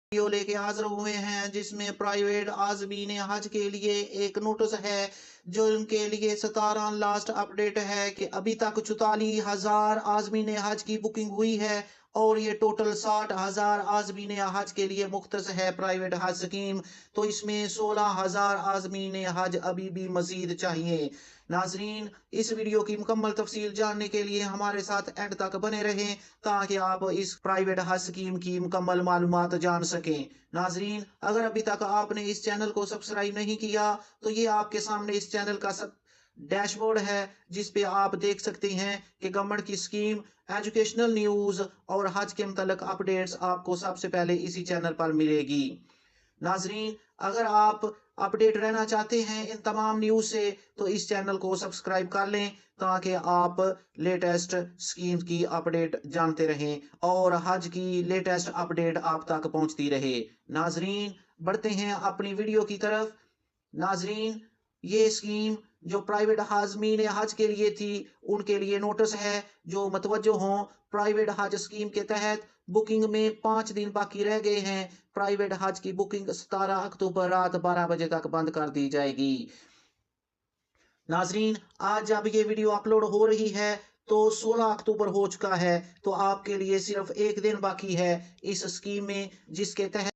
Video लेके हाजिर हुए हैं जिसमें प्राइवेट आज़मीन हज के लिए एक नोटिस है जो उनके लिए 17 लास्ट अपडेट है कि अभी तक 44,000 आज़मीन हज की बुकिंग हुई है और ये टोटल 60,000 आज़मीन हज के लिए मुख्तस है प्राइवेट हज स्कीम। तो इसमें 16,000 आज़मीन हज अभी भी मजीद चाहिए। नाजरीन, इस वीडियो की मुकम्मल तफसील जानने के लिए हमारे साथ एंड तक बने रहें ताकि आप इस प्राइवेट हज स्कीम की मुकम्मल मालूमात जान सकें। नाजरीन, अगर अभी तक आपने इस चैनल को सब्सक्राइब नहीं किया तो ये आपके सामने इस चैनल का सब डैशबोर्ड है जिस पे आप देख सकते हैं कि गवर्नमेंट की स्कीम, एजुकेशनल न्यूज़ और हज के मुतल्लिक अपडेट्स आपको सबसे पहले इसी चैनल पर मिलेगी। नाजरीन, अगर आप अपडेट रहना चाहते हैं इन तमाम न्यूज़ से तो इस चैनल को सब्सक्राइब कर लें ताकि आप लेटेस्ट स्कीम की अपडेट जानते रहें और हज की लेटेस्ट अपडेट आप तक पहुंचती रहे। नाजरीन, बढ़ते हैं अपनी वीडियो की तरफ। नाजरीन, ये स्कीम जो प्राइवेट हाजमीन हज के लिए थी उनके लिए नोटिस है जो मतवज्जो हों। प्राइवेट हज स्कीम के तहत बुकिंग में 5 दिन बाकी रह गए हैं। प्राइवेट हज की बुकिंग 17 अक्टूबर रात 12 बजे तक बंद कर दी जाएगी। नाजरीन, आज जब ये वीडियो अपलोड हो रही है तो 16 अक्टूबर हो चुका है, तो आपके लिए सिर्फ एक दिन बाकी है इस स्कीम में जिसके तहत